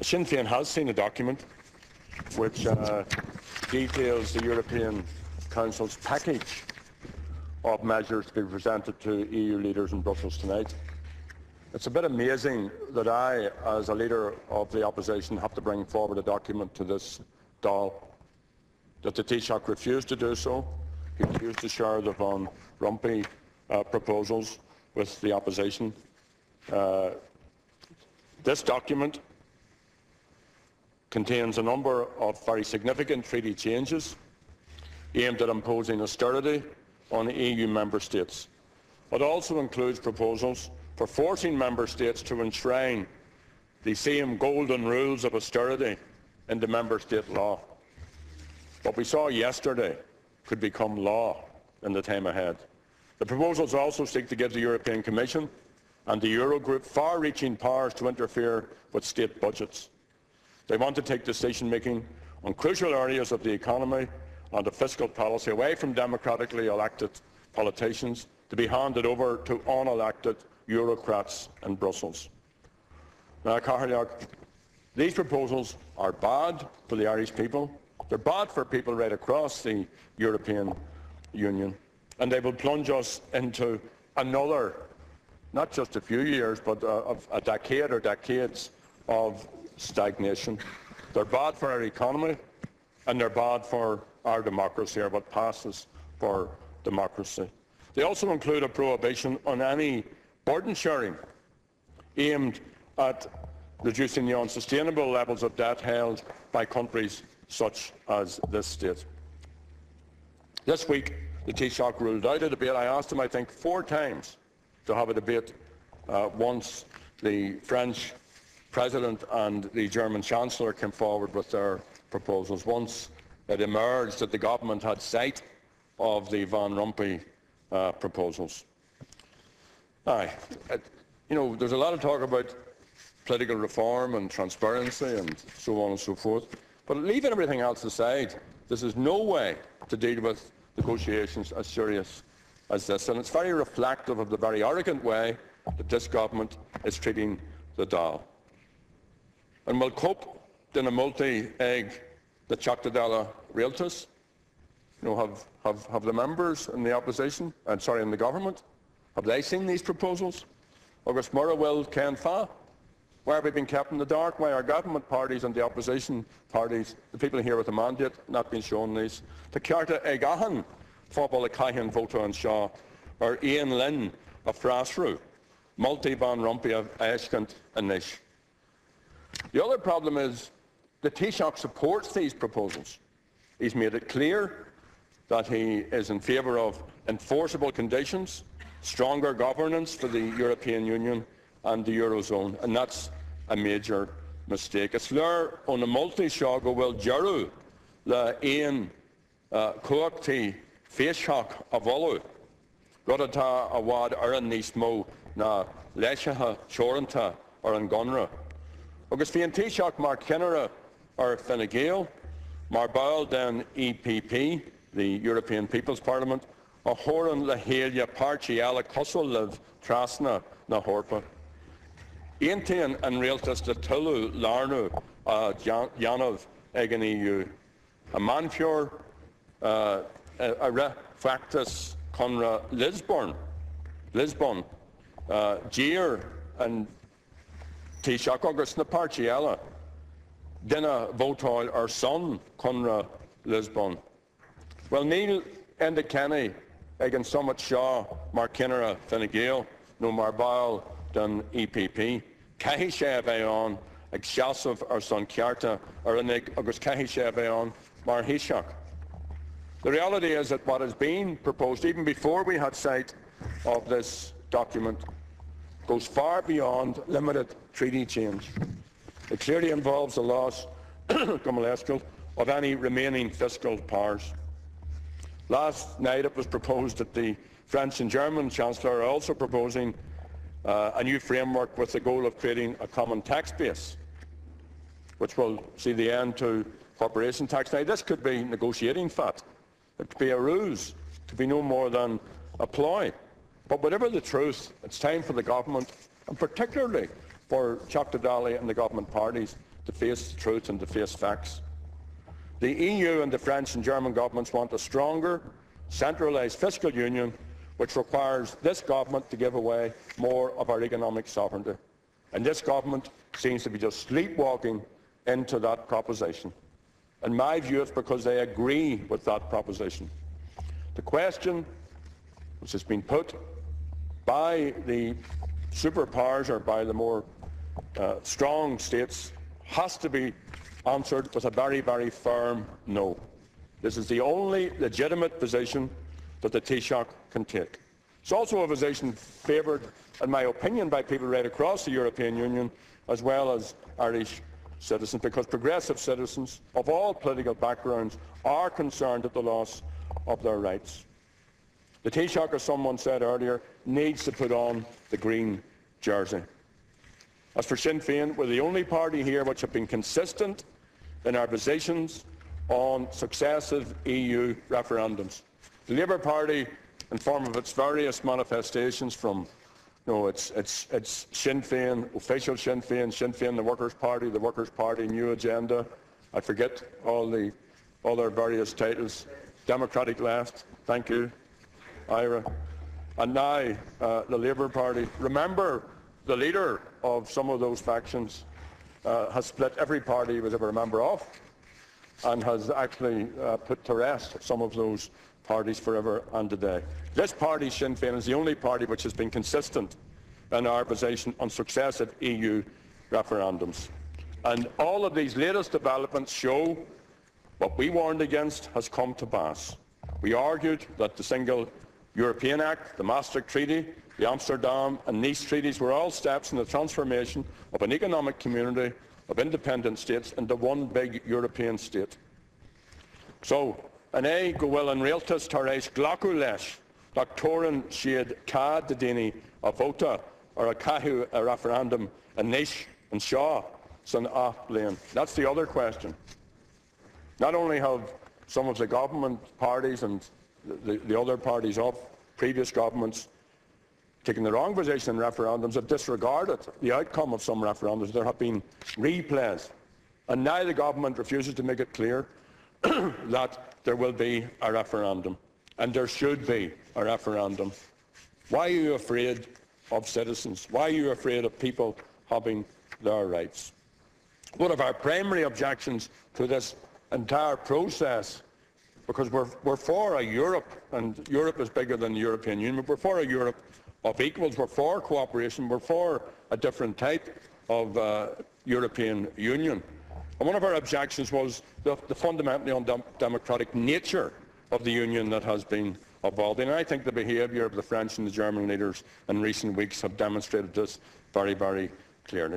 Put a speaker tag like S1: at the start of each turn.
S1: Sinn Féin has seen a document which details the European Council's package of measures to be presented to EU leaders in Brussels tonight. It's a bit amazing that I, as a leader of the opposition, have to bring forward a document to this Dáil, that the Taoiseach refused to do so. He refused to share the Van Rompuy proposals with the opposition. This document contains a number of very significant treaty changes aimed at imposing austerity on EU member states. It also includes proposals for forcing member states to enshrine the same golden rules of austerity into member state law. What we saw yesterday could become law in the time ahead. The proposals also seek to give the European Commission and the Eurogroup far-reaching powers to interfere with state budgets. They want to take decision-making on crucial areas of the economy and of fiscal policy away from democratically elected politicians to be handed over to unelected Eurocrats in Brussels. Now, these proposals are bad for the Irish people. They're bad for people right across the European Union, and they will plunge us into another, not just a few years, but a decade or decades of stagnation. They're bad for our economy, and they're bad for our democracy, or what passes for democracy. They also include a prohibition on any burden sharing aimed at reducing the unsustainable levels of debt held by countries such as this state. This week, the Taoiseach ruled out a debate. I asked him, I think, 4 times to have a debate once the French President and the German Chancellor came forward with their proposals. Once it emerged that the government had sight of the Van Rompuy proposals. There's a lot of talk about political reform and transparency and so on and so forth, but leaving everything else aside, this is no way to deal with negotiations as serious as this, and it's very reflective of the very arrogant way that this government is treating the Dáil. And we'll cope in a multi-egg the Choctadella Realtas. Have the members in the opposition, in the government, have they seen these proposals? Agus Murrah will Ken Fa. Why have we been kept in the dark? Why are government parties and the opposition parties, the people here with the mandate, not been shown these? The Cearta Egahan, Phobal Caihan Voto and Shaw, or Ian Lynn of Frasru, Multi Van Rompuy of Ashkent and Nish. The other problem is the Taoiseach supports these proposals. He's made it clear that he is in favour of enforceable conditions, stronger governance for the European Union and the Eurozone, and that's a major mistake. It's there on the multi-shaw go will jeru le aon coachtaí féisceach a bholu rud awad aran níos mó na leisithe teoranta ar an gonra. Agus bhí an Taoiseach mar cineadh ar Fine Gael, mar bail den EPP, the European People's Parliament, a horan le héile partiala cosol lev trasna na horpa. Eintean an realtas de tulu larnu Janov ag an EU. A manfior a refactus conra Lisbon, Gier and Taoiseach agus na partiala. Dinna votáil ar son conra Lisbon. Well, Neil enda Kenny ag an summit Shaw mar cineadh Fine Gael no mar bail den EPP. Caithfidh sé a bheith ann ag seasamh ar son cearta ar unig agus caithfidh sé a bheith ann mar Taoiseach. The reality is that what has been proposed, even before we had sight of this document, goes far beyond limited treaty change. It clearly involves the loss of any remaining fiscal powers. Last night it was proposed that the French and German Chancellor are also proposing a new framework with the goal of creating a common tax base, which will see the end to corporation tax. Now, this could be negotiating fat. It could be a ruse. It could be no more than a ploy. But whatever the truth, it's time for the government, and particularly for Choctadally and the government parties, to face the truth and to face facts. The EU and the French and German governments want a stronger, centralised fiscal union which requires this government to give away more of our economic sovereignty. And this government seems to be just sleepwalking into that proposition. In my view, it's because they agree with that proposition. The question which has been put by the superpowers or by the more strong states has to be answered with a very, very firm no. This is the only legitimate position that the Taoiseach can take. It's also a position favoured, in my opinion, by people right across the European Union, as well as Irish citizens, because progressive citizens of all political backgrounds are concerned at the loss of their rights. The Taoiseach, as someone said earlier, needs to put on the green jersey. As for Sinn Féin, we're the only party here which have been consistent in our positions on successive EU referendums. The Labour Party, in form of its various manifestations from it's Sinn Féin, official Sinn Féin, the Workers' Party, New Agenda, I forget all their various titles, Democratic Left, thank you, IRA, and now the Labour Party. Remember, the leader of some of those factions has split every party he was ever a member of and has actually put to rest some of those parties forever and a day. This party, Sinn Féin, is the only party which has been consistent in our position on successive EU referendums. And all of these latest developments show what we warned against has come to pass. We argued that the Single European Act, the Maastricht Treaty, the Amsterdam and Nice treaties were all steps in the transformation of an economic community of independent states into one big European state. So, an go bhfuil an rialtas tar éis ghlacu leis, doctoran siad cad de daoine a vóta or a caithfidh a referendum a níos an seo san ath bliain. That's the other question. Not only have some of the government parties and the other parties of previous governments taken the wrong position in referendums, have disregarded the outcome of some referendums. There have been replays. And now the government refuses to make it clear that there will be a referendum. And there should be a referendum. Why are you afraid of citizens? Why are you afraid of people having their rights? One of our primary objections to this entire process, because we're for a Europe, and Europe is bigger than the European Union, but we're for a Europe of equals, we're for cooperation, we're for a different type of European Union. And one of our objections was the fundamentally undemocratic nature of the Union that has been evolving. And I think the behaviour of the French and the German leaders in recent weeks have demonstrated this very, very clearly.